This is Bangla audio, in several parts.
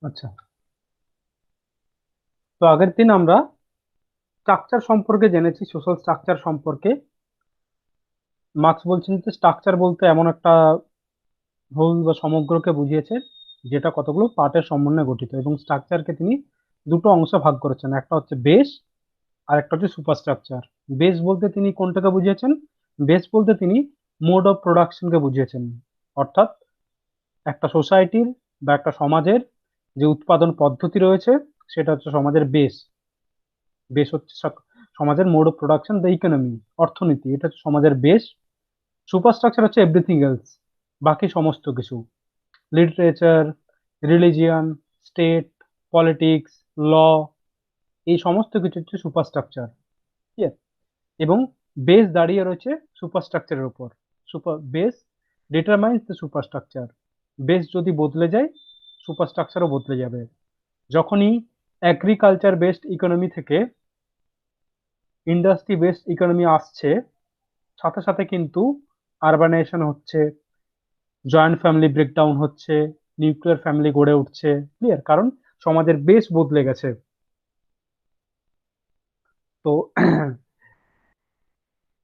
আচ্ছা, তো আগের দিন আমরা স্ট্রাকচার সম্পর্কে জেনেছি, সোশ্যাল স্ট্রাকচার সম্পর্কে। মার্কস বলছেন যে স্ট্রাকচার বলতে এমন একটা হোল বা সমগ্রকে বুঝিয়েছে যেটা কতগুলো পার্টের সমন্বয়ে গঠিত, এবং স্ট্রাকচারকে তিনি দুটো অংশে ভাগ করেছেন, একটা হচ্ছে বেস আর একটা হচ্ছে সুপারস্ট্রাকচার। বেস বলতে তিনি কোনটাকে বুঝিয়েছেন? বেস বলতে তিনি মোড অফ প্রোডাকশনকে বুঝিয়েছেন, অর্থাৎ একটা সোসাইটির বা একটা সমাজের যে উৎপাদন পদ্ধতি রয়েছে সেটা হচ্ছে সমাজের বেস। বেস হচ্ছে সমাজের mode of production, the economy, অর্থনীতি, এটা হচ্ছে সমাজের বেস। সুপারস্ট্রাকচার হচ্ছে এভরিথিং এলস, বাকি সমস্ত কিছু, লিটারেচার, রিলিজিয়ান, স্টেট, পলিটিক্স, ল, এই সমস্ত কিছু হচ্ছে সুপারস্ট্রাকচার। ঠিক আছে? এবং বেস দাঁড়িয়ে রয়েছে সুপারস্ট্রাকচারের উপর। Base determines the superstructure. Base যদি বদলে যায়, সুপারস্ট্রাকচারও বদলে যাবে। যখনই এগ্রিকালচার বেসড ইকোনমি থেকে ইন্ডাস্ট্রি বেসড ইকোনমি আসছে, সাথে সাথে কিন্তু আরবানাইজেশন হচ্ছে, জয়েন্ট ফ্যামিলি ব্রেকডাউন হচ্ছে, নিউক্লিয়ার ফ্যামিলি গড়ে উঠছে। ক্লিয়ার? কারণ সমাজের বেস বদলে গেছে। তো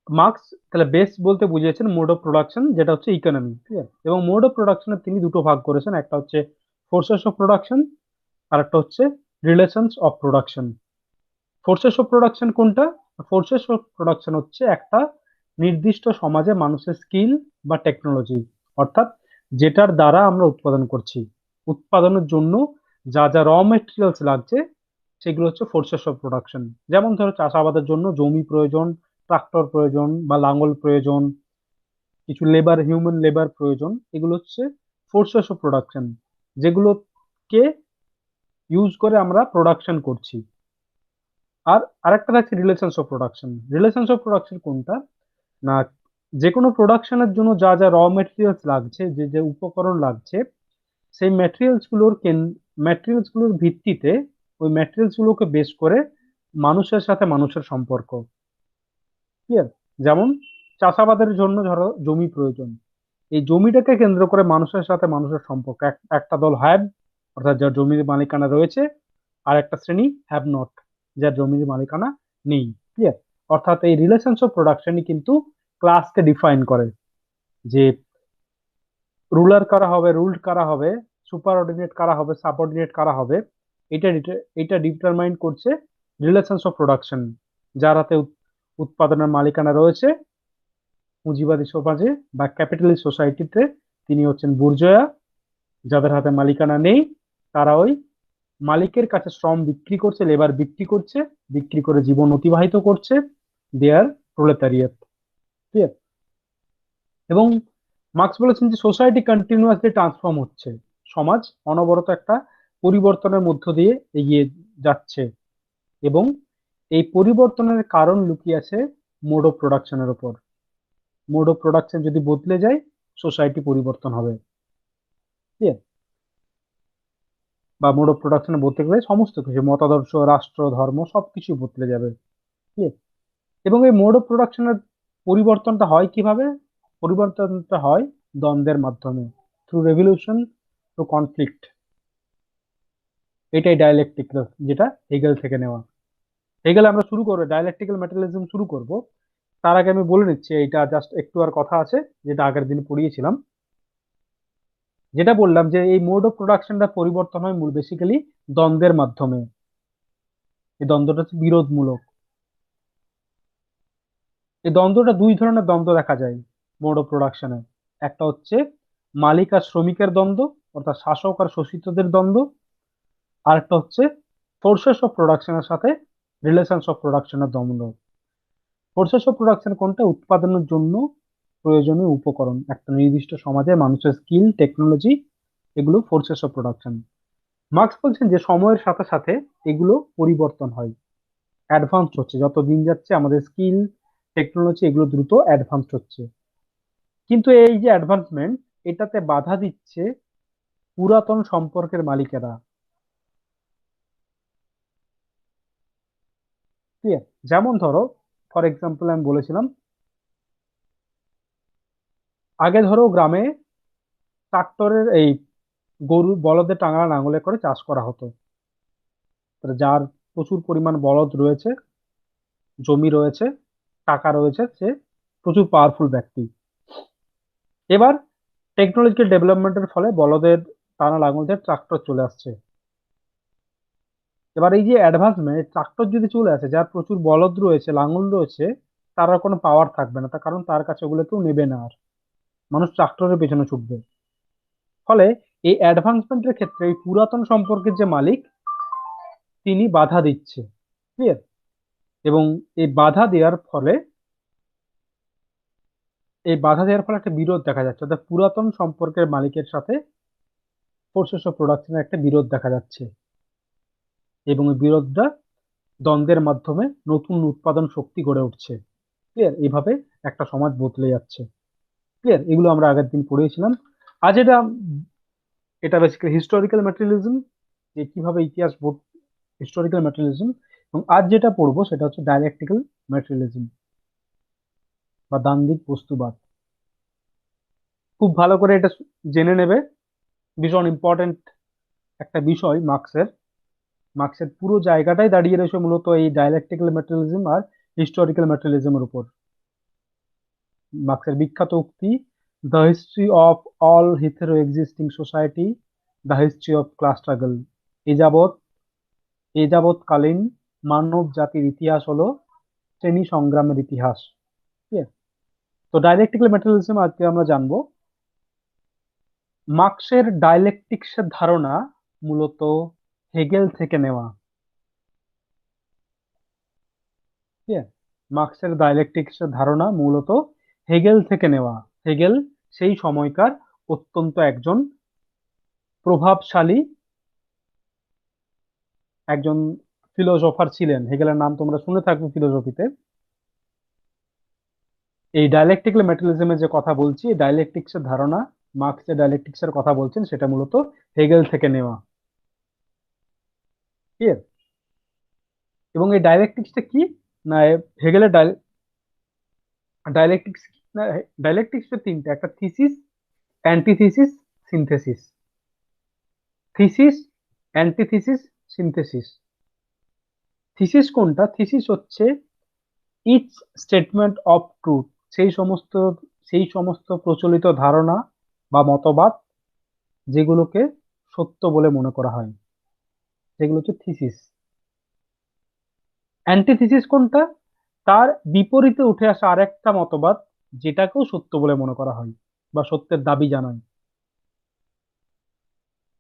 মার্কস তাহলে বেস বলতে বুঝিয়েছেন মোড অফ প্রোডাকশন, যেটা হচ্ছে ইকোনমি। ক্লিয়ার? এবং মোড অফ প্রোডাকশনের তিনি দুটো ভাগ করেছেন, একটা হচ্ছে ফোর্সেস অফ প্রোডাকশন আর একটা হচ্ছে relations of production. Forces of production কোনটা? ফোর্সেস অফ প্রোডাকশন হচ্ছে একটা নির্দিষ্ট সমাজে মানুষের স্কিল বা টেকনোলজি, অর্থাৎ যেটার দ্বারা আমরা উৎপাদন করছি, উৎপাদনের জন্য যা যা র মেটেরিয়ালস লাগছে, সেগুলো হচ্ছে ফোর্সেস অফ প্রোডাকশন। যেমন ধরো চাষাবাদের জন্য জমি প্রয়োজন, ট্রাক্টর প্রয়োজন বা লাঙ্গল প্রয়োজন, কিছু লেবার, হিউম্যান লেবার প্রয়োজন, এগুলো হচ্ছে ফোর্সেস অফ প্রোডাকশন, যেগুলোকে ইউজ করে আমরা প্রোডাকশন করছি। আর আরেকটা থাকছে relations of production. Relations of production কোনটা? না, যে কোনো প্রোডাকশনের জন্য যা যা র মেটেরিয়ালস লাগছে, যে যে উপকরণ লাগছে, সেই ম্যাটেরিয়ালস গুলোর ভিত্তিতে, ওই ম্যাটেরিয়ালস গুলোকে বেস করে মানুষের সাথে মানুষের সম্পর্ক। ক্লিয়ার? যেমন চাষাবাদের জন্য ধরো জমি প্রয়োজন, এই জমিটাকে কেন্দ্র করে মানুষের সাথে মানুষের সম্পর্ক। একটা দল হ্যাভ, অর্থাৎ যার জমির মালিকানা রয়েছে, আর একটা শ্রেণী হ্যাভ নট, যার জমির মালিকানা নেই। ক্লিয়ার? অর্থাৎ এই রিলেশনস অফ প্রোডাকশনই কিন্তু ক্লাসকে ডিফাইন করে, যে রুলার কারা হবে, রুলড কারা হবে, সুপার অর্ডিনেট কারা হবে, সাবঅর্ডিনেট কারা হবে, এটা এটা ডিটারমাইন করছে রিলেশনস অফ প্রোডাকশন। যার হাতে উৎপাদনের মালিকানা রয়েছে পুঁজিবাদী সমাজে বা ক্যাপিটালিস্ট সোসাইটিতে, তিনি হচ্ছেন বুর্জোয়া। যাদের হাতে মালিকানা নেই, তারা ওই মালিকের কাছে শ্রম বিক্রি করছে, লেবার বিক্রি করছে, বিক্রি করে জীবন অতিবাহিত করছে। দেয়ার প্রোলেতারিয়েট। ঠিক আছে? এবং মার্কস বলেছেন যে সোসাইটি কন্টিনিউয়াসলি ট্রান্সফর্ম হচ্ছে, সমাজ অনবরত একটা পরিবর্তনের মধ্য দিয়ে এগিয়ে যাচ্ছে, এবং এই পরিবর্তনের কারণ লুকিয়ে আছে মোড অফ প্রোডাকশনের উপর। মোড অফ প্রোডাকশন যদি বদলে যায়, সোসাইটি পরিবর্তন হবে। ঠিক আছে? বা মোড অফ প্রোডাকশনে বলতে গেলে সমস্ত কিছু, মতাদর্শ, রাষ্ট্র, ধর্ম, সবকিছু বদলে যাবে। ঠিক আছে? এবং এই মোড অফ প্রোডাকশনের পরিবর্তনটা হয় কিভাবে? পরিবর্তনটা হয় দ্বন্দ্বের মাধ্যমে, থ্রু রেভলিউশন, থ্রু কনফ্লিক্ট। এটাই ডায়ালেকটিক, যেটা হেগেল থেকে নেওয়া। হেগেল আমরা শুরু করবো, ডায়ালেকটিক্যাল ম্যাটেরিয়ালিজম শুরু করব। তার আগে আমি বলে নিচ্ছি, এইটা জাস্ট একটু আর কথা আছে, যেটা আগের দিন পড়িয়েছিলাম। যেটা বললাম যে এই মোড অফ প্রোডাকশনটা পরিবর্তন হয় মূল বেসিক্যালি দ্বন্দ্বের মাধ্যমে। এই দ্বন্দ্বটা হচ্ছে বিরোধমূলক। এই দ্বন্দ্বটা, দুই ধরনের দ্বন্দ্ব দেখা যায় মোড অফ প্রোডাকশনে। একটা হচ্ছে মালিক আর শ্রমিকের দ্বন্দ্ব, অর্থাৎ শাসক আর শোষিতদের দ্বন্দ্ব। আর একটা হচ্ছে ফোর্সেস অফ প্রোডাকশনের সাথে রিলেশনস অফ প্রোডাকশনের দ্বন্দ্ব। ফোর্সেস অফ প্রোডাকশন কোনটা? উৎপাদনের জন্য প্রয়োজনীয় উপকরণ, একটা নির্দিষ্ট সমাজে মানুষের স্কিল, টেকনোলজি, এগুলো ফোর্সেস অফ প্রোডাকশন। মার্কস বলছেন যে সময়ের সাথে সাথে এগুলো পরিবর্তন হয়, অ্যাডভান্স হচ্ছে, যত দিন যাচ্ছে আমাদের স্কিল, টেকনোলজি এগুলো দ্রুত অ্যাডভান্স হচ্ছে। কিন্তু এই যে অ্যাডভান্সমেন্ট, এটাতে বাধা দিচ্ছে পুরাতন সম্পর্কের মালিকেরা। ঠিক আছে? যেমন ধরো, ফর এক্সাম্পল আমি বলেছিলাম, আগে ধরো গ্রামে ট্রাক্টরের এই গরু বলদের টাঙানো লাঙলে করে চাষ করা হতো। তাহলে যার প্রচুর পরিমাণ বলদ রয়েছে, জমি রয়েছে, টাকা রয়েছে, সে প্রচুর পাওয়ারফুল ব্যক্তি। এবার টেকনোলজিক্যাল ডেভেলপমেন্টের ফলে বলদের টানা লাঙল দিয়ে ট্রাক্টর চলে আসছে। এবার এই যে অ্যাডভান্সমেন্ট, ট্রাক্টর যদি চলে আসে, যার প্রচুর বলদ রয়েছে, লাঙল রয়েছে, তার আর কোনো পাওয়ার থাকবে না, তার কারণ তার কাছে ওগুলো কেউ নেবে না আর, মানুষ ট্রাক্টরের পেছনে ছুটবে। ফলে এই অ্যাডভান্সমেন্টের ক্ষেত্রে এই পুরাতন সম্পর্কের যে মালিক, তিনি বাধা দিচ্ছে। ক্লিয়ার? এবং এই বাধা দেওয়ার ফলে একটা বিরোধ দেখা যাচ্ছে, অর্থাৎ পুরাতন সম্পর্কের মালিকের সাথে ফোর্সেস অফ প্রোডাকশনের একটা বিরোধ দেখা যাচ্ছে। এবং এই বিরোধটা, দ্বন্দ্বের মাধ্যমে নতুন উৎপাদন শক্তি গড়ে উঠছে। ক্লিয়ার? এইভাবে একটা সমাজ বদলে যাচ্ছে। ক্লিয়ার? এগুলো আমরা আগের দিন পড়েছিলাম। আজ এটা বেসিক্যালি হিস্টোরিক্যাল ম্যাটেরিয়ালিজম, যে কিভাবে ইতিহাস হিস্টোরিক্যাল ম্যাটেরিয়ালিজম। এবং আজ যেটা পড়বো সেটা হচ্ছে ডায়ালেকটিক্যাল ম্যাটেরিয়ালিজম বা দ্বান্দ্বিক বস্তুবাদ। খুব ভালো করে এটা জেনে নেবে, ভীষণ ইম্পর্টেন্ট একটা বিষয়। মার্ক্সের পুরো জায়গাটাই দাঁড়িয়ে রয়েছে মূলত এই ডায়ালেকটিক্যাল ম্যাটেরিয়ালিজম আর হিস্টোরিক্যাল ম্যাটেরিয়ালিজমের উপর। মার্ক্সের বিখ্যাত উক্তি, the history of all hitherto existing society, the history of class struggle. এ যাবৎ এ যাবৎকালীন মানব জাতির ইতিহাস হলো শ্রেণী সংগ্রামের ইতিহাস। ঠিক আছে? তো ডায়ালেকটিক্যাল ম্যাটেরিয়ালিজম আজকে আমরা জানবো। মার্ক্সের ডায়ালেকটিক্সের ধারণা মূলত হেগেল থেকে নেওয়া। ঠিক আছে? মার্ক্সের ডায়ালেকটিক্সের ধারণা মূলত হেগেল থেকে নেওয়া। হেগেল সেই সময়কার অত্যন্ত একজন প্রভাবশালী একজন ফিলোসোফার ছিলেন। হেগেলের নাম তোমরা শুনে থাকবে ফিলোসফিতে। এই ডায়ালেকটিক্যাল ম্যাটেরিয়ালিজমের যে কথা বলছি, ডায়ালেকটিক্সের ধারণা, মার্ক্স যে ডায়ালেকটিক্সের কথা বলছেন, সেটা মূলত হেগেল থেকে নেওয়া। ঠিক আছে? এবং এই ডায়ালেকটিক্সটা কি না, হেগেলের ডায়ালেকটিক্স না, ডায়ালেকটিক্সের তিনটা, একটা thesis, antithesis, synthesis. Thesis, antithesis, synthesis. Thesis কোনটা? থিসিস হচ্ছে ইচ স্টেটমেন্ট অফ ট্রুথ, সেই সমস্ত সেই সমস্ত প্রচলিত ধারণা বা মতবাদ যেগুলোকে সত্য বলে মনে করা হয়, যেগুলো হচ্ছে থিসিস। অ্যান্টিথিসিস কোনটা? তার বিপরীতে উঠে আসা আরেকটা মতবাদ, যেটাকেও সত্য বলে মনে করা হয় বা সত্যের দাবি জানায়।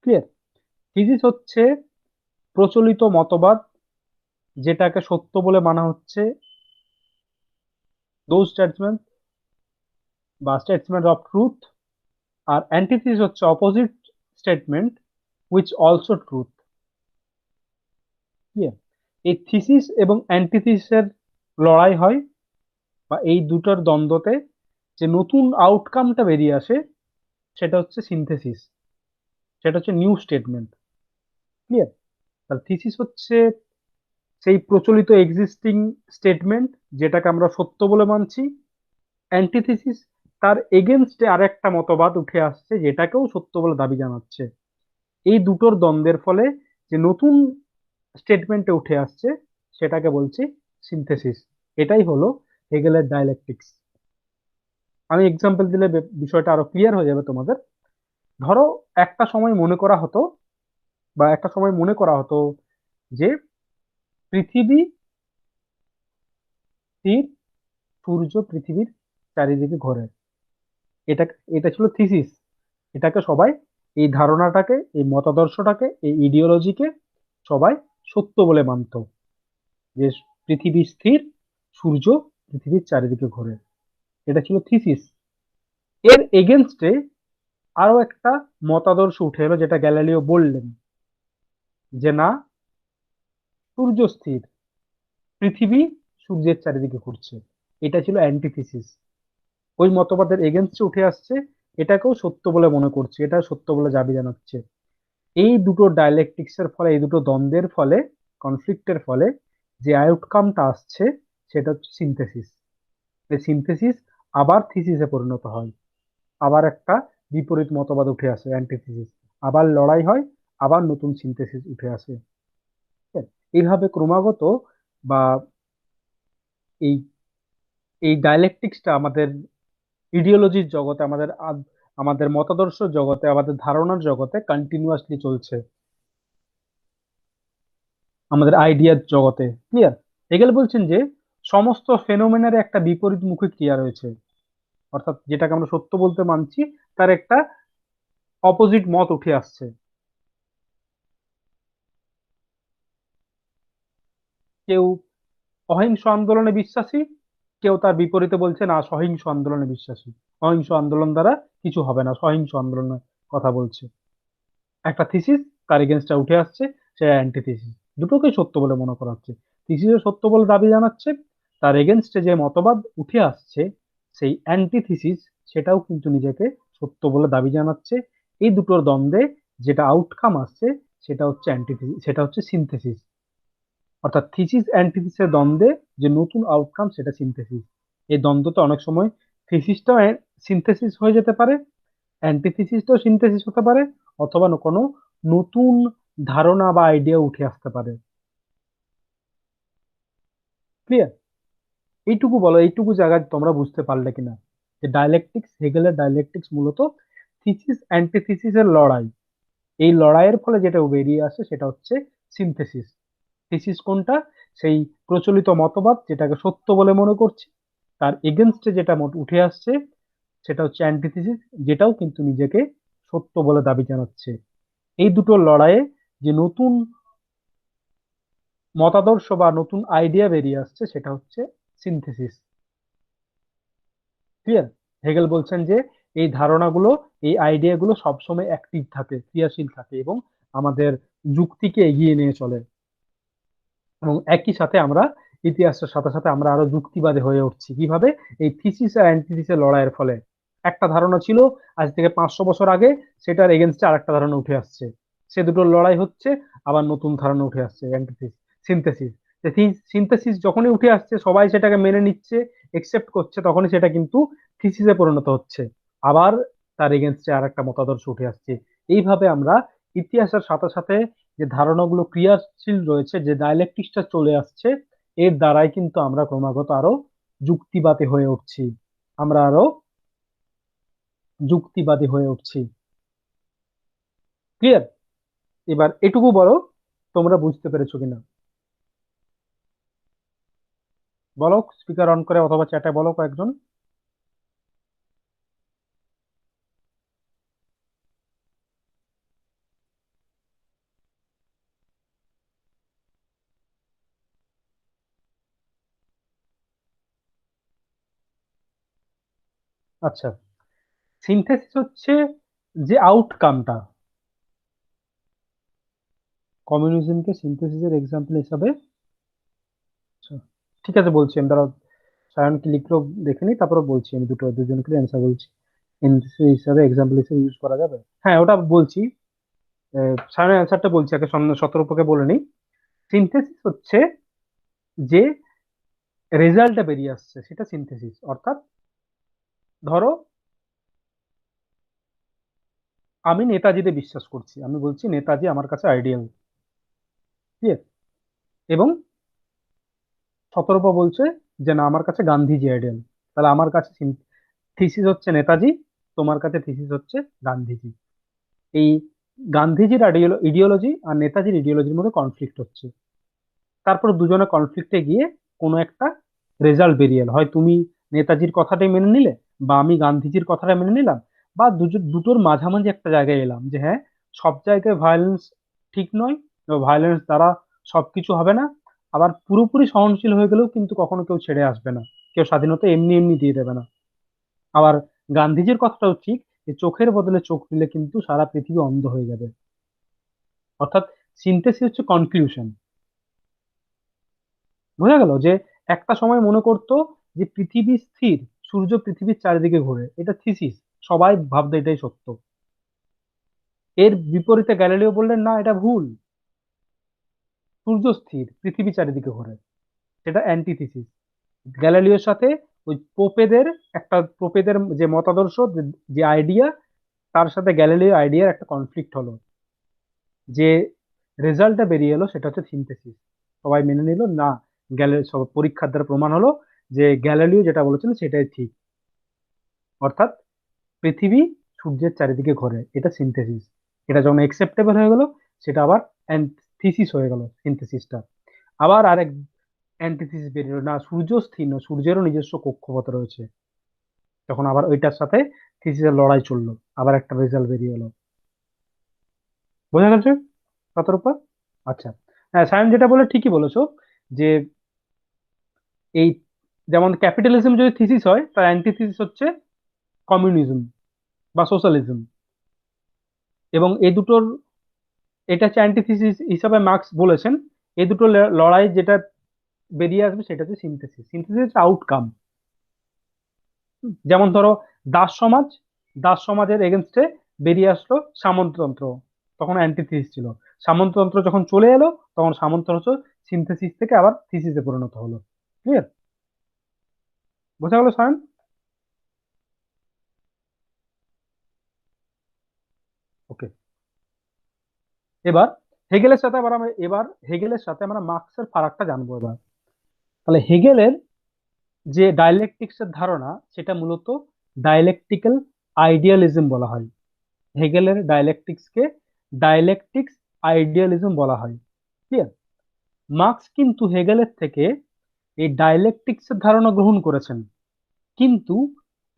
ক্লিয়ার? থিসিস হচ্ছে প্রচলিত মতবাদ, যেটাকে সত্য বলে মানা হচ্ছে, দোজ স্টেটমেন্ট বা স্টেটমেন্ট অফ ট্রুথ। আর অ্যান্টিথিসিস হচ্ছে opposite statement which also truth. Clear? এই থিসিস এবং অ্যান্টিথিসিসের লড়াই হয়, বা এই দুটোর দ্বন্দ্বতে যে নতুন আউটকামটা বেরিয়ে আসে, সেটা হচ্ছে সিনথেসিস, সেটা হচ্ছে নিউ স্টেটমেন্ট। ক্লিয়ার? তাহলে থিসিস হচ্ছে সেই প্রচলিত এক্সিস্টিং স্টেটমেন্ট, যেটাকে আমরা সত্য বলে মানছি। অ্যান্টিথিসিস, তার এগেনস্টে আরেকটা মতবাদ উঠে আসছে, যেটাকেও সত্য বলে দাবি জানাচ্ছে। এই দুটোর দ্বন্দ্বের ফলে যে নতুন স্টেটমেন্টে উঠে আসছে, সেটাকে বলছি সিনথেসিস। এটাই হলো হেগেলের ডায়ালেকটিক্স। আমি এক্সাম্পল দিলে বিষয়টা আরো ক্লিয়ার হয়ে যাবে তোমাদের। ধরো, একটা সময় মনে করা হতো একটা সময় মনে করা হতো যে পৃথিবী স্থির, সূর্য পৃথিবীর চারিদিকে ঘোরে। এটা এটা ছিল থিসিস। এটাকে সবাই, এই ধারণাটাকে, এই মতাদর্শটাকে, এই ইডিওলজিকে সবাই সত্য বলে মানত, যে পৃথিবী স্থির, সূর্য পৃথিবীর চারিদিকে ঘোরে। এটা ছিল থিসিস। এর এগেনস্টে আরো একটা মতাদর্শ উঠে এলো, যেটা গ্যালিলিও বললেন, যে না, সূর্য স্থির, পৃথিবী সূর্যের চারিদিকে ঘুরছে। এটা ছিল অ্যান্টিথিসিস। ওই মতবাদের এগেনস্টে উঠে আসছে, এটাকেও সত্য বলে মনে করছে, এটা সত্য বলে দাবি জানাচ্ছে। এই দুটো ডায়ালেকটিক্সের ফলে, এই দুটো দ্বন্দ্বের ফলে, কনফ্লিক্টের ফলে যে আউটকামটা আসছে, সেটা হচ্ছে সিনথেসিস। এই সিনথেসিস আবার থিসিসে পরিণত হয়, আবার একটা বিপরীত মতবাদ উঠে আসে, অ্যান্টিথিসিস। আবার লড়াই হয়, আবার নতুন সিনথেসিস উঠে আসে। ঠিক আছে? এইভাবে ক্রমাগত বা এই এই ডায়ালেকটিক্সটা আমাদের ইডিওলজির জগতে, আমাদের মতাদর্শ জগতে, আমাদের ধারণার জগতে কন্টিনিউয়াসলি চলছে, আমাদের আইডিয়ার জগতে। ক্লিয়ার? হেগেল বলছেন যে সমস্ত ফেনোমেনার একটা বিপরীতমুখী ক্রিয়া রয়েছে, অর্থাৎ যেটাকে আমরা সত্য বলতে মানছি তার একটা অপোজিট মত উঠে আসছে। কেউ অহিংস আন্দোলনে বিশ্বাসী, কেউ তার বিপরীতে বলছে না সহিংস আন্দোলনে বিশ্বাসী, অহিংস আন্দোলন দ্বারা কিছু হবে না, সহিংস আন্দোলনের কথা বলছে। একটা থিসিস, তার এগেনস্টটা উঠে আসছে, সে অ্যান্টিথিসিস। দুটোকেই সত্য বলে মনে করা হচ্ছে। থিসিসও সত্য বলে দাবি জানাচ্ছে, তার এগেনস্টে যে মতবাদ উঠে আসছে সেই অ্যান্টিথিসিস, সেটাও কিন্তু নিজেকে সত্য বলে দাবি জানাচ্ছে। এই দুটোর দ্বন্দ্বে যেটা আউটকাম আসছে সেটা হচ্ছে অ্যান্টিথিসিস, সেটা হচ্ছে সিনথেসিস। অর্থাৎ থিসিস অ্যান্টিথিসের দ্বন্দ্বে যে নতুন আউটকাম সেটা সিনথেসিস। এই দ্বন্দ্বতে অনেক সময় থিসিসটাও সিনথেসিস হয়ে যেতে পারে, অ্যান্টিথিসিসটাও সিনথেসিস হতে পারে, অথবা কোনো নতুন ধারণা বা আইডিয়া উঠে আসতে পারে। ক্লিয়ার? এইটুকু বলো, এইটুকু জায়গায় তোমরা বুঝতে পারলে কিনা যে ডায়ালেকটিক্স, হেগেলের ডায়ালেকটিক্স মূলত থিসিস অ্যান্টিথিসিসের লড়াই। এই লড়াইয়ের ফলে যেটা বেরিয়ে আসে সেটা হচ্ছে সিনথেসিস। থিসিস কোনটা? সেই প্রচলিত মতবাদ যেটাকে সত্য বলে মনে করছি, তার এগেনস্টে যেটা উঠে আসছে সেটা হচ্ছে অ্যান্টিথিসিস, যেটাও কিন্তু নিজেকে সত্য বলে দাবি জানাচ্ছে। এই দুটো লড়াইয়ে যে নতুন মতাদর্শ বা নতুন আইডিয়া বেরিয়ে আসছে সেটা হচ্ছে সিনথেসিস। ক্লিয়ার? হেগেল বলছেন যে এই ধারণাগুলো, এই আইডিয়াগুলো সবসময় অ্যাক্টিভ থাকে, ক্রিয়াশীল থাকে, এবং আমাদের যুক্তিকে এগিয়ে নিয়ে চলে। এবং একই সাথে আমরা ইতিহাসের সাথে সাথে আমরা আরো যুক্তিবাদী হয়ে উঠছি। কিভাবে? এই থিসিস আর অ্যান্টিথিসিসের লড়াইয়ের ফলে। একটা ধারণা ছিল আজ থেকে 500 বছর আগে, সেটার এগেনস্টে আরেকটা ধারণা উঠে আসছে, সে দুটোর লড়াই হচ্ছে, আবার নতুন ধারণা উঠে আসছে, অ্যান্টিথিস, সিনথেসিস। সিনথেসিস যখনই উঠে আসছে, সবাই সেটাকে মেনে নিচ্ছে, একসেপ্ট করছে, তখনই সেটা কিন্তু থিসিসে পরিণত হচ্ছে, আবার তার এগেনস্টে আর একটা মতাদর্শ উঠে আসছে। এইভাবে আমরা ইতিহাসের সাথে সাথে যে ধারণাগুলো ক্রিয়াশীল রয়েছে, যে ডায়ালেকটিক্সটা চলে আসছে, এর দ্বারাই কিন্তু আমরা ক্রমাগত আরো যুক্তিবাদী হয়ে উঠছি, আমরা আরো যুক্তিবাদী হয়ে উঠছি। ক্লিয়ার? এবার এটুকু বলো, তোমরা বুঝতে পেরেছো কিনা? বলো, স্পিকার অন করে অথবা চ্যাটে বলো কয়েকজন। আচ্ছা, সিনথেসিস হচ্ছে যে আউটকামটা, কমিউনিজমকে সিনথেসিসের এক্সাম্পল হিসাবে। আচ্ছা, ঠিক আছে, বলছি আমি, দাঁড়াও, সায়ন কি লিখলো দেখে নি, তারপরে বলছি আমি, দুজনকে অ্যান্সার বলছি। সিনথেসিস হিসাবে, এক্সাম্পল হিসাবে ইউজ করা যাবে, হ্যাঁ ওটা বলছি। সায়নের অ্যান্সারটা বলছি, আগে শতরূপকে বলে নিই। সিনথেসিস হচ্ছে যে রেজাল্টটা বেরিয়ে আসছে সেটা সিনথেসিস। অর্থাৎ ধরো আমি নেতাজিতে বিশ্বাস করছি, আমি বলছি নেতাজি আমার কাছে আইডিয়াল। ঠিক আছে? এবং শতরূপা বলছে যে না, আমার কাছে গান্ধীজি আইডিয়াল। তাহলে আমার কাছে থিসিস হচ্ছে নেতাজি, তোমার কাছে থিসিস হচ্ছে গান্ধীজি। এই গান্ধীজির ইডিওলজি আর নেতাজির ইডিওলজির মধ্যে কনফ্লিক্ট হচ্ছে, তারপর দুজনে কনফ্লিক্টে গিয়ে কোনো একটা রেজাল্ট বেরিয়ে এলো। হয় তুমি নেতাজির কথাটাই মেনে নিলে, বা আমি গান্ধীজির কথাটা মেনে নিলাম, বা দুটোর মাঝামাঝি একটা জায়গায় এলাম যে হ্যাঁ, সব জায়গায় ভায়োলেন্স ঠিক নয়, ভায়োলেন্স দ্বারা সবকিছু হবে না, আবার পুরোপুরি সহনশীল হয়ে গেলেও কিন্তু কখনো কেউ ছেড়ে আসবে না, কেউ স্বাধীনতা এমনি এমনি দিয়ে দেবে না। আবার গান্ধীজির কথাটাও ঠিক, যে চোখের বদলে চোখ দিলে কিন্তু সারা পৃথিবী অন্ধ হয়ে যাবে। অর্থাৎ সিনথেসিস হচ্ছে কনক্লুশন। বোঝা গেল যে একটা সময় মনে করতো যে পৃথিবী স্থির, সূর্য পৃথিবীর চারিদিকে ঘোরে, এটা থিসিস, সবাই ভাবতো এটাই সত্য। এর বিপরীতে গ্যালিলিও বললেন না, এটা ভুল, সূর্য স্থির, পৃথিবী চারিদিকে ঘোরে, সেটা অ্যান্টিথিসিস। গ্যালিলিওর সাথে ওই পোপেদের যে মতাদর্শ, যে আইডিয়া, তার সাথে গ্যালিলিও আইডিয়ার একটা কনফ্লিক্ট হলো, যে রেজাল্টটা বেরিয়ে এলো সেটা হচ্ছে সিনথেসিস। সবাই মেনে নিল না, সব পরীক্ষার দ্বারা প্রমাণ হলো যে গ্যালিলিও যেটা বলেছিল সেটাই ঠিক, অর্থাৎ পৃথিবী সূর্যের চারিদিকে ঘোরে, এটা সিনথেসিস। এটা যখন একসেপ্টেবল হয়ে গেল, সেটা আবার থিসিস হয়ে গেল সিনথেসিসটা। আবার আরেক অ্যান্টিথিসিস বেরিয়ে এলো, না সূর্য স্থির নয়, সূর্যেরও নিজস্ব কক্ষপথ রয়েছে। তখন আবার ওইটার সাথে থিসিসের লড়াই চললো, আবার একটা রেজাল্ট বেরিয়ে এলো। বোঝা গেছে কথার উপর? আচ্ছা, হ্যাঁ সায়ন যেটা বলে ঠিকই বলেছো, যে এই যেমন ক্যাপিটালিজম যদি থিসিস হয়, তার অ্যান্টিথিসিস হচ্ছে কমিউনিজম বা সোশ্যালিজম। এবং এই দুটোর, এটা হচ্ছে অ্যান্টিথিসিস হিসাবে মার্কস বলেছেন। এই দুটো লড়াই যেটা বেরিয়ে আসবে সেটা হচ্ছে সিনথেসিস। সিনথেসিস হচ্ছে আউটকাম। যেমন ধরো দাস সমাজ, দাস সমাজের এগেনস্টে বেরিয়ে আসলো সামন্ততন্ত্র, তখন অ্যান্টিথিসিস ছিল। সামন্ততন্ত্র যখন চলে এলো, তখন সামন্ততন্ত্র সিনথেসিস থেকে আবার থিসিসে পরিণত হলো। ক্লিয়ার? বোঝা গেল সায়ন? ওকে। এবার হেগেলের সাথে হেগেলের সাথে আমরা মার্কসের ফারাকটা জানবো এবার। তাহলে হেগেলের যে ডায়ালেকটিক্স এর ধারণা, সেটা মূলত ডায়ালেকটিক্যাল আইডিয়ালিজম বলা হয়। হেগেলের ডায়ালেকটিক্সকে ডায়ালেকটিক্স আইডিয়ালিজম বলা হয়। ক্লিয়ার? মার্কস কিন্তু হেগেলের থেকে এই ডায়ালেকটিক্স এর ধারণা গ্রহণ করেছেন, কিন্তু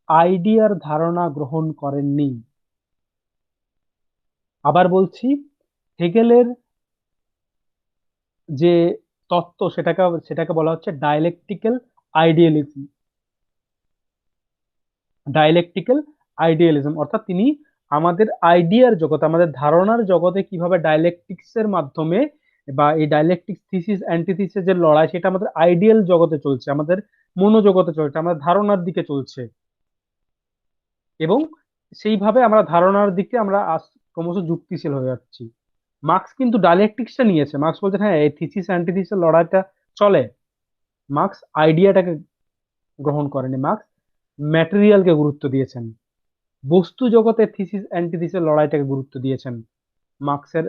আইডিয়ার ধারণা গ্রহণ করেননি। আবার বলছি, হেগেলের যে তত্ত্ব, সেটাকে সেটাকে বলা হচ্ছে ডায়ালেকটিক্যাল আইডিয়ালিজম। ডায়ালেকটিক্যাল আইডিয়ালিজম অর্থাৎ তিনি আমাদের আইডিয়ার জগতে, আমাদের ধারণার জগতে কিভাবে ডায়ালেকটিক্স এর মাধ্যমে বা এই ডায়ালেকটিক্স থিসিস অ্যান্টিথিসিস যে লড়াই, সেটা আমাদের আইডিয়াল জগতে চলছে, আমাদের মনোজগতে চলছে, আমাদের ধারণার দিকে চলছে। এবং সেইভাবে আমরা ধারণার দিকে আমরা ক্রমশ যুক্তিশীল হয়ে যাচ্ছি। মার্কস কিন্তু ডায়ালেকটিক্সটা নিয়েছে। মার্কস বলছে হ্যাঁ এই থিসিস অ্যান্টিথিসিস লড়াইটা চলে। মার্কস আইডিয়াটাকে গ্রহণ করেনি, মার্কস ম্যাটেরিয়ালকে গুরুত্ব দিয়েছেন। বস্তু জগতে থিসিস অ্যান্টিথিসের লড়াইটাকে গুরুত্ব দিয়েছেন মার্কসের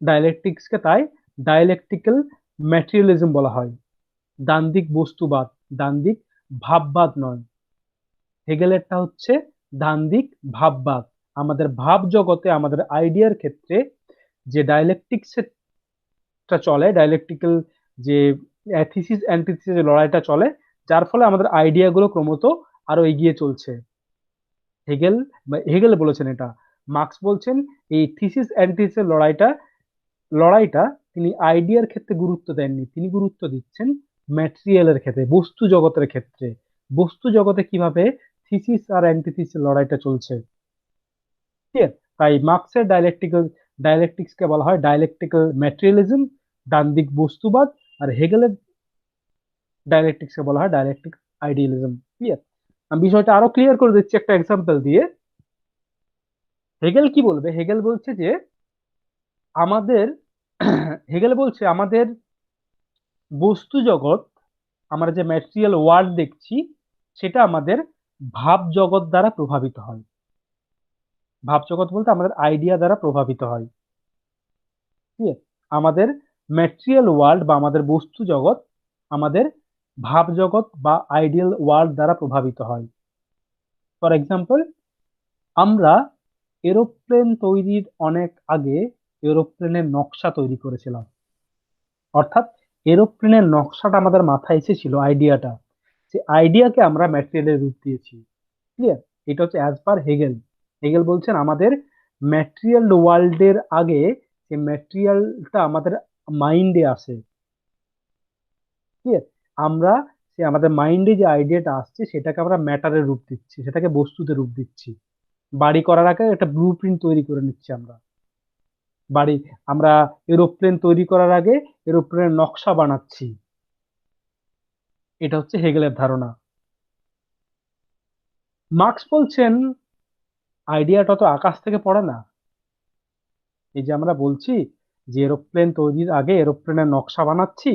ডায়ালেকটিক্সকে। তাই ডায়ালেকটিক্যাল ম্যাটেরিয়ালিজম বলা হয়। দ্বান্দ্বিক বস্তুবাদ, দ্বান্দ্বিক ভাববাদ নয়। হেগেলেরটা হচ্ছে দ্বান্দ্বিক ভাববাদ। আমাদের ভাব জগতে, আমাদের আইডিয়ার ক্ষেত্রে যে ডায়ালেকটিক্সটা চলে, ডায়ালেকটিক্যাল যে থিসিস অ্যান্টিথিসিস লড়াইটা চলে, যার ফলে আমাদের আইডিয়াগুলো ক্রমশ আরো এগিয়ে চলছে। হেগেল হেগেল বলেছেন এটা। মার্কস বলছেন এই থিসিস অ্যান্টিথিসিস লড়াইটা লড়াইটা তিনি আইডিয়ার ক্ষেত্রে গুরুত্ব দেননি, তিনি গুরুত্ব দিচ্ছেন ম্যাটেরিয়ালের ক্ষেত্রে, বস্তু জগতের ক্ষেত্রে। বস্তু জগতে কিভাবে থিসিস আর অ্যান্টিথিসিস লড়াইটা চলছে। ঠিক আছে? তাই মার্কসের ডায়ালেকটিক্সকে বলা হয় ডায়ালেকটিক্যাল ম্যাটেরিয়ালিজম, দ্বান্দ্বিক বস্তুবাদ। আর হেগেলের ডায়ালেকটিক্সকে বলা হয় ডায়ালেকটিক আইডিয়ালিজম। ক্লিয়ার? আমি বিষয়টা আরো ক্লিয়ার করে দিচ্ছি একটা এক্সাম্পল দিয়ে। হেগেল কি বলবে? হেগেল বলছে যে আমাদের হেগেল বলছে আমাদের বস্তু জগৎ, আমরা যে ম্যাটেরিয়াল ওয়ার্ল্ড দেখছি, সেটা আমাদের ভাব জগৎ দ্বারা প্রভাবিত হয়। ভাব জগৎ বলতে আমাদের আইডিয়া দ্বারা প্রভাবিত হয়। ঠিক আছে? আমাদের ম্যাটেরিয়াল ওয়ার্ল্ড বা আমাদের বস্তু জগৎ আমাদের ভাব জগৎ বা আইডিয়াল ওয়ার্ল্ড দ্বারা প্রভাবিত হয়। ফর এক্সাম্পল, আমরা এরোপ্লেন তৈরির অনেক আগে এরোপ্লেনের নকশা তৈরি করেছিলাম। অর্থাৎ এরোপ্লেনের নকশাটা আমাদের মাথায় এসেছিল, আইডিয়াটা, যে আইডিয়াকে আমরা ম্যাটেরিয়ালের রূপ দিয়েছি। ক্লিয়ার? এটা হচ্ছে অ্যাজ পার হেগেল। হেগেল বলছেন আমাদের ম্যাটেরিয়াল ওয়ার্ল্ডের আগে যে ম্যাটেরিয়ালটা আমাদের মাইন্ডে আসে। ক্লিয়ার? আমরা আমাদের মাইন্ডে যে আইডিয়াটা আসছে, সেটাকে আমরা ম্যাটারের রূপ দিচ্ছি, সেটাকে বস্তুতে রূপ দিচ্ছি। বাড়ি করার আগে একটা ব্লু প্রিন্ট তৈরি করে নিচ্ছি আমরা। বাড়ি, আমরা এরোপ্লেন তৈরি করার আগে এরোপ্লেনের নকশা বানাচ্ছি। এটা হচ্ছে হেগেলের ধারণা। মার্কস বলছেন আইডিয়াটা তো আকাশ থেকে পড়ে না। এই যে আমরা বলছি যে এরোপ্লেন তৈরির আগে এরোপ্লেনের নকশা বানাচ্ছি,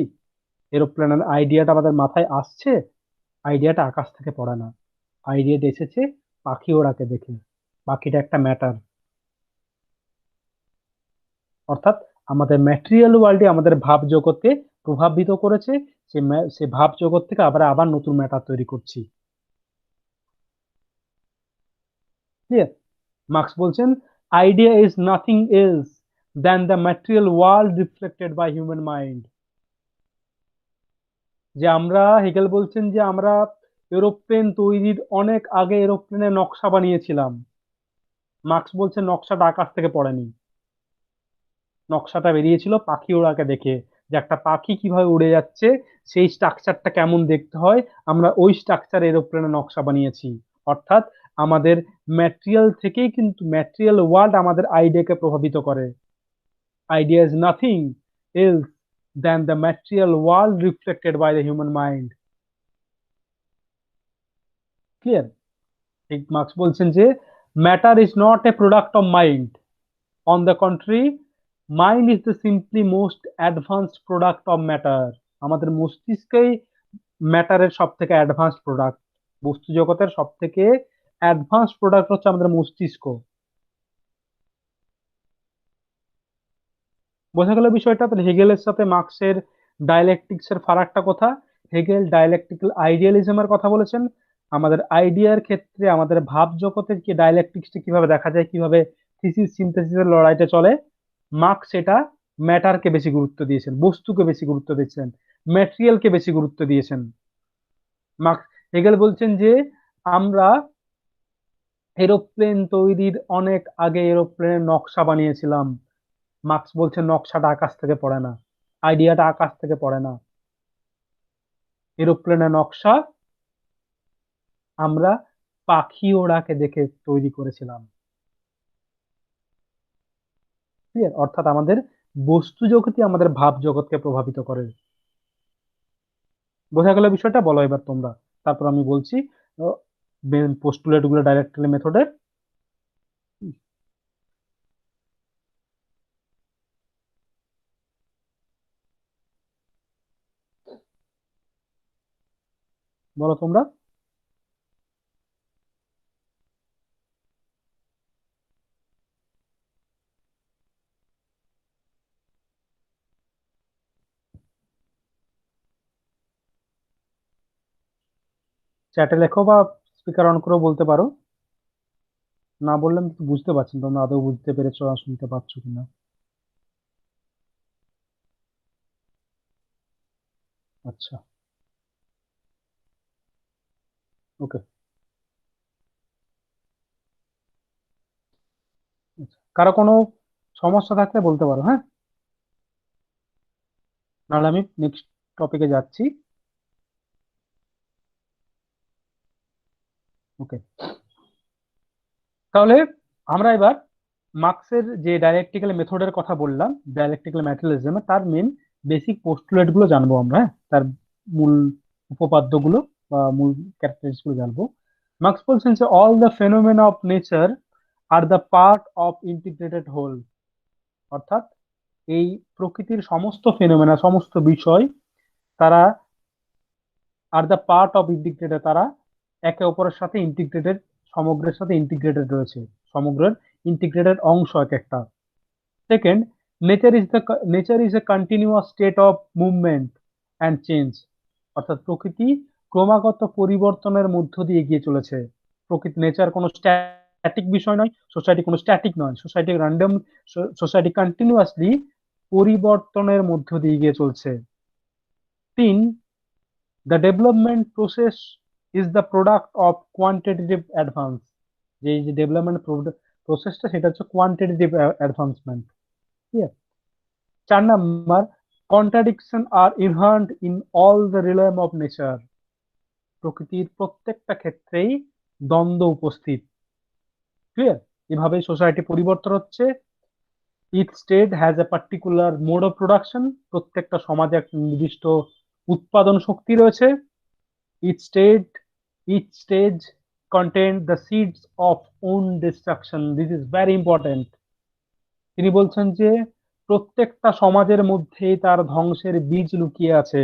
এরোপ্লেনের আইডিয়াটা আমাদের মাথায় আসছে, আইডিয়াটা আকাশ থেকে পড়ে না। আইডিয়াটা এসেছে পাখি ওড়াকে দেখে। বাকিটা একটা ম্যাটার। অর্থাৎ আমাদের ম্যাটেরিয়াল ওয়ার্ল্ডে আমাদের ভাব জগৎকে প্রভাবিত করেছে, সে ভাব জগৎ থেকে আবার আবার নতুন ম্যাটার তৈরি করছি। ক্লিয়ার? মার্কস বলছেন idea is nothing else than the material world reflected by human mind. যে আমরা, হেগেল বলছেন যে আমরা এরোপ্লেন তৈরির অনেক আগে এরোপ্লেনের নকশা বানিয়েছিলাম। মার্কস বলছেন নকশাটা আকাশ থেকে পড়েনি, নকশাটা বেরিয়েছিল পাখি ওড়াকে দেখে, যে একটা পাখি কিভাবে উড়ে যাচ্ছে, সেই স্ট্রাকচারটা কেমন দেখতে হয়, আমরা ওই স্ট্রাকচার এরোপ্লেনের নকশা বানিয়েছি। অর্থাৎ আমাদের ম্যাটেরিয়াল থেকেই কিন্তু ম্যাটেরিয়াল ওয়ার্ল্ড আমাদের আইডিয়াকে প্রভাবিত করে। Idea is nothing else than the material world reflected by the human mind. Clear? ঠিক মার্কস বলছেন যে matter is not a product of mind, on the contrary mind is the simply most advanced product of matter. আমাদের মস্তিষ্কই ম্যাটারের সব থেকে অ্যাডভান্সড প্রোডাক্ট। বস্তু জগতের সব থেকে অ্যাডভান্সড প্রোডাক্ট হচ্ছে আমাদের মস্তিষ্ক। বোঝা গেল বিষয়টা? তাহলে হেগেলের সাথে মার্কসের ডায়ালেকটিক্স এর ফারাকটা কথা। হেগেল ডায়ালেকটিক্যাল আইডিয়ালিজমের কথা বলেছেন। আমাদের আইডিয়ার ক্ষেত্রে আমাদের ভাব জগতের কি ডায়ালেকটিক্সটা কিভাবে দেখা যায়, কিভাবে থিসিস সিনথেসিসের লড়াইটা চলে, মার্কস সেটা ম্যাটারকে বেশি গুরুত্ব দিয়েছেন, বস্তুকে বেশি গুরুত্ব দিয়েছেন, ম্যাটেরিয়ালকে বেশি গুরুত্ব দিয়েছেন। মার্কস, হেগেল বলছেন যে আমরা এরোপ্লেন তৈরির অনেক আগে এরোপ্লেনের নকশা বানিয়েছিলাম। মার্কস বলছেন নকশাটা আকাশ থেকে পড়ে না, আইডিয়াটা আকাশ থেকে পড়ে না, এরোপ্লেনের নকশা আমরা পাখি ওড়াকে দেখে তৈরি করেছিলাম। ক্লিয়ার? অর্থাৎ আমাদের বস্তু জগৎই আমাদের ভাব জগৎকে প্রভাবিত করে। বোঝা গেল বিষয়টা? বলো এবার তোমরা, তারপর আমি বলছি পোস্টুলেট গুলো ডাইরেক্টলি মেথডের। বলো তোমরা। চ্যাটে লেখো বা স্পিকার অন করেও বলতে পারো। না বললে আমি তো বুঝতে পারছি না তোমরা আদৌ বুঝতে পেরেছো আর শুনতে পাচ্ছ কিনা। আচ্ছা, ওকে। কারো কোনো সমস্যা থাকলে বলতে পারো, হ্যাঁ? নাহলে আমি নেক্সট টপিকে যাচ্ছি। ওকে, তাহলে আমরা এবার মার্কসের যে ডায়ালেকটিক্যাল মেথডের কথা বললাম, ডায়ালেকটিক্যাল ম্যাটেরিয়ালিজম, তার মেন বেসিক পোস্টুলেট গুলো জানবো আমরা, হ্যাঁ? তার মূল উপপাদ্যগুলো বা মূল ক্যারেক্টারিস্টিক্স গুলো জানবো। মার্কস বলছেন যে all the phenomena of nature are the part of integrated whole. অর্থাৎ এই প্রকৃতির সমস্ত ফেনোমেনা, সমস্ত বিষয়, তারা are the part of integrated, তারা একে অপরের সাথে ইন্টিগ্রেটেড, সমগ্রের সাথে ইন্টিগ্রেটেড রয়েছে, সমগ্রের ইন্টিগ্রেটেড অংশ এক একটা। Second, nature is a continuous state of movement and change. অর্থাৎ প্রকৃতি ক্রমাগত পরিবর্তনের মধ্য দিয়ে এগিয়ে চলেছে। প্রকৃতি, নেচার কোনো স্ট্যাটিক বিষয় নয়, সোসাইটি কোনো স্ট্যাটিক নয়, সোসাইটি র্যান্ডম, সোসাইটি কন্টিনিউয়াসলি পরিবর্তনের মধ্য দিয়ে এগিয়ে চলছে। তিন, the development process is the product of quantitative advance. যে এই যে ডেভেলপমেন্ট প্রসেসটা, সেটা হচ্ছে কোয়ান্টিটেটিভ অ্যাডভান্সমেন্ট। ঠিক আছে? 4 number, contradiction are inherent in all the realm of nature. প্রকৃতির প্রত্যেকটা ক্ষেত্রেই দ্বন্দ্ব উপস্থিত। ক্লিয়ার? এভাবে সোসাইটি পরিবর্তন হচ্ছে। Each state has a particular mode of production. প্রত্যেকটা সমাজে একটা নির্দিষ্ট উৎপাদন শক্তি রয়েছে। Each state, each stage content the seeds of own destruction. This is very important. তিনি বলছেন যে প্রত্যেকটা সমাজের মধ্যেই তার ধ্বংসের বীজ লুকিয়ে আছে।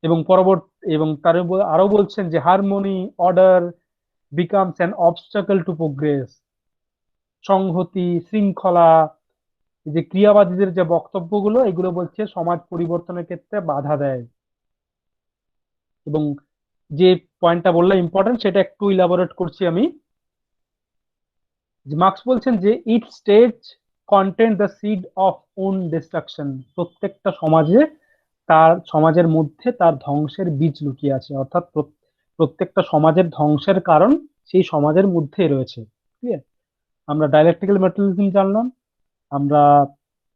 এবং পরবর্তী, এবং তার আরো বলছেন যে harmony, order becomes an obstacle to progress. সংহতি, শৃঙ্খলা, এই যে ক্রিয়াবাদীদের যে বক্তব্যগুলো, এগুলো বলছে সমাজ পরিবর্তনের ক্ষেত্রে বাধা দেয়। এবং যে পয়েন্টটা বললাম ইম্পর্টেন্ট, সেটা একটু ইলাবোরেট করছি আমি। যে মার্কস বলছেন যে it stage content the seed of own destruction. প্রত্যেকটা সমাজে তার সমাজের মধ্যে তার ধ্বংসের বীজ লুকিয়ে আছে, অর্থাৎ প্রত্যেকটা সমাজের ধ্বংসের কারণ সেই সমাজের মধ্যেই রয়েছে। ঠিক আছে, আমরা ডায়ালেকটিক্যাল ম্যাটেরিয়ালিজম জানলাম, আমরা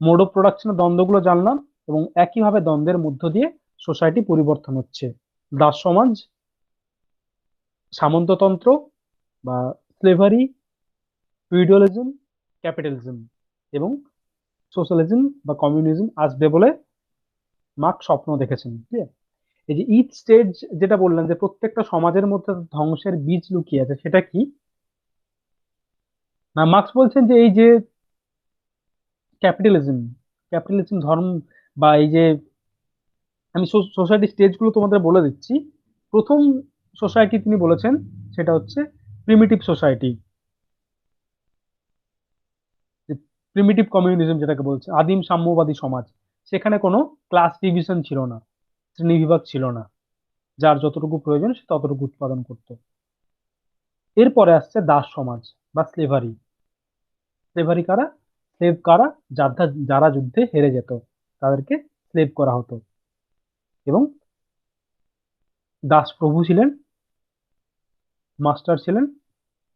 মোড অফ প্রোডাকশনের দ্বন্দ্বগুলো জানলাম, এবং একইভাবে দ্বন্দ্বের মধ্য দিয়ে সোসাইটি পরিবর্তন হচ্ছে। দাস সমাজ, সামন্ততন্ত্র বা স্লেভারি, ফিউডালিজম, ক্যাপিটালিজম এবং সোশ্যালিজম বা কমিউনিজম আসবে বলে মার্কস স্বপ্ন দেখেছেন। ঠিক আছে, এই যে ইচ স্টেজ যেটা বললেন যে প্রত্যেকটা সমাজের মধ্যে ধ্বংসের বীজ লুকিয়ে আছে, সেটা কি না, মার্কস বলছেন যে এই যে ক্যাপিটালিজম, ক্যাপিটালিজম ধর্ম বা এই যে, আমি সোসাইটি স্টেজগুলো তোমাদের বলে দিচ্ছি। প্রথম সোসাইটি তিনি বলেছেন সেটা হচ্ছে প্রিমিটিভ সোসাইটি, প্রিমিটিভ কমিউনিজম যেটাকে বলছে, আদিম সাম্যবাদী সমাজ। সেখানে কোনো ক্লাস ডিভিশন ছিল না, শ্রেণীবিভাগ ছিল না, যার যতটুকু প্রয়োজন সে ততটুকু উৎপাদন করত। এরপরে আসছে দাস সমাজ বা স্লেভারি। স্লেভারি কারা? স্লেভ কারা? যারা যারা যুদ্ধে হেরে যেত তাদেরকে স্লেভ করা হতো। এবং দাস প্রভু ছিলেন, মাস্টার ছিলেন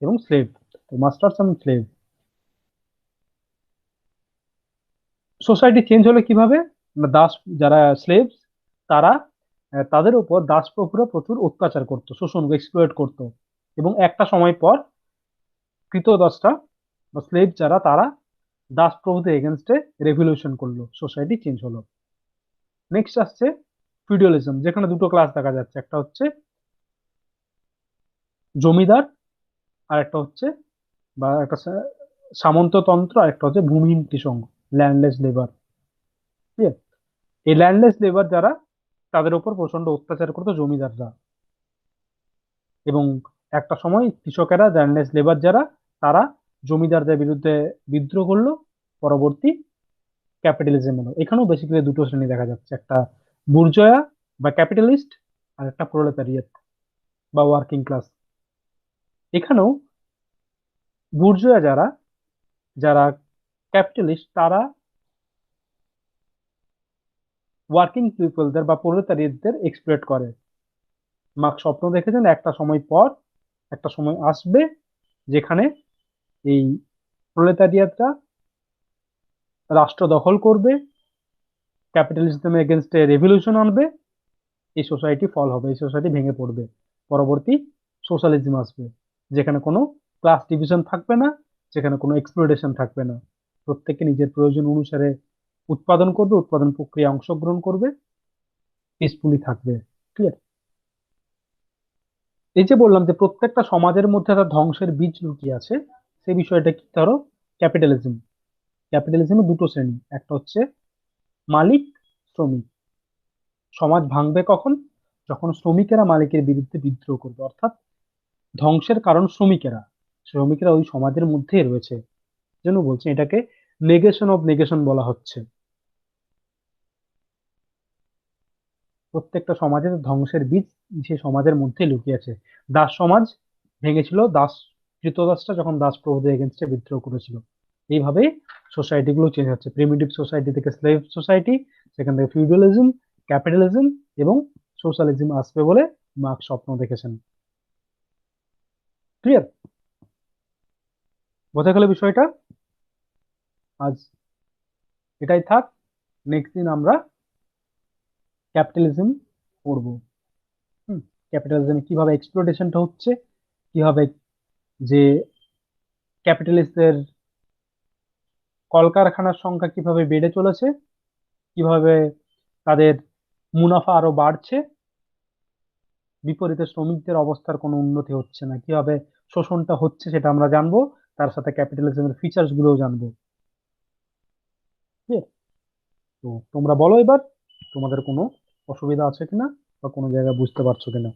এবং স্লেভ। তো মাস্টার্স এবং স্লেভ। সোসাইটি চেঞ্জ হলো কিভাবে না, দাস যারা স্লেভস তারা তাদের উপর দাস প্রভুরা প্রচুর অত্যাচার করতো, শোষণ, এক্সপ্লয়েট করতো। এবং একটা সময় পর কৃতদাসরা বা স্লেভ যারা তারা দাস প্রভুদের এগেনস্টে রেভলিউশন করলো, সোসাইটি চেঞ্জ হলো। নেক্সট আসছে ফিউডালিজম, যেখানে দুটো ক্লাস দেখা যাচ্ছে, একটা হচ্ছে জমিদার আর একটা হচ্ছে বা একটা সামন্ততন্ত্র, আর একটা হচ্ছে ভূমিহীন কৃষক, ল্যান্ডলেস লেবার। ঠিক আছে, এই ল্যান্ডলেস লেবার যারা, তাদের উপর প্রচন্ড অত্যাচার করতো জমিদাররা। এবং একটা সময় কৃষকেরা, ল্যান্ডলেস লেবার যারা, তারা জমিদারদের বিরুদ্ধে বিদ্রোহ করলো। পরবর্তী ক্যাপিটালিজম এলো। এখানেও বেসিক্যালি দুটো শ্রেণী দেখা যাচ্ছে, একটা বুর্জোয়া বা ক্যাপিটালিস্ট, আর একটা প্রোলেতারিয়েট বা ওয়ার্কিং ক্লাস। এখানেও বুর্জোয়া যারা, যারা ক্যাপিটালিস্ট, তারা ওয়ার্কিং পিপলদের বা প্রোলেতারিয়েটদের এক্সপ্লয়েট করে। মার্কস স্বপ্ন দেখেছেন একটা সময় পর, একটা সময় আসবে যেখানে এই প্রোলেতারিয়েটরা রাষ্ট্র দখল করবে, ক্যাপিটালিজমের এগেনস্টে রেভলিউশন আনবে, এই সোসাইটি ফল হবে, এই সোসাইটি ভেঙে পড়বে। পরবর্তী সোশ্যালিজম আসবে, যেখানে কোনো ক্লাস ডিভিশন থাকবে না, যেখানে কোনো এক্সপ্লয়টেশন থাকবে না। প্রত্যেকে নিজের প্রয়োজন অনুসারে উৎপাদন করবে, উৎপাদন প্রক্রিয়া অংশগ্রহণ করবে, পিসফুলি থাকবে। ঠিক আছে, এই যে বললাম যে প্রত্যেকটা সমাজের মধ্যে একটা ধ্বংসের বীজ লুকিয়ে আছে, সেই বিষয়টা কি? ধরো ক্যাপিটালিজম। ক্যাপিটালিজমে দুটো শ্রেণী, একটা হচ্ছে মালিক, শ্রমিক। সমাজ ভাঙবে কখন? যখন শ্রমিকেরা মালিকের বিরুদ্ধে বিদ্রোহ করবে, অর্থাৎ ধ্বংসের কারণ শ্রমিকেরা। শ্রমিকেরা ওই সমাজের মধ্যেই রয়েছে, যেন বলছে এটাকে নেগেশন অফ নেগেশন বলা হচ্ছে। প্রত্যেকটা সমাজের ধ্বংসের বীজ সে সমাজের মধ্যে লুকিয়ে আছে। দাস সমাজ ভেঙেছিল, দাস কৃতদাসরা যখন দাস প্রভুদের এগেনস্টে বিদ্রোহ করেছিল। এইভাবে সোসাইটি গুলো চেঞ্জ হচ্ছে, প্রিমিটিভ সোসাইটি থেকে স্লেভ সোসাইটি, সেখান থেকে ফিউডালিজম, ক্যাপিটালিজম এবং সোশ্যালিজম আসবে বলে মার্কস স্বপ্ন দেখেছেন। ক্লিয়ার? বোঝা গেল বিষয়টা? আজ এটাই থাক, নেক্সট দিন আমরা ক্যাপিটালিজম পড়বো। হুম, ক্যাপিটালিজমে কিভাবে এক্সপ্লোটেশনটা হচ্ছে, কিভাবে যে ক্যাপিটালিস্টদের কলকারখানার সংখ্যা কিভাবে বেড়ে চলেছে, কিভাবে তাদের মুনাফা আরো বাড়ছে, বিপরীতে শ্রমিকদের অবস্থার কোনো উন্নতি হচ্ছে না, কিভাবে শোষণটা হচ্ছে সেটা আমরা জানবো, তার সাথে ক্যাপিটালিজমের ফিচার্স গুলোও জানবো। ঠিক আছে? তো তোমরা বলো এবার, তোমাদের কোনো অসুবিধা আছে কিনা বা কোনো জায়গায় বুঝতে পারছো কিনা।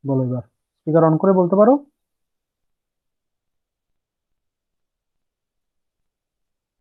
বলো এবার, স্পিকার অন করে বলতে পারো।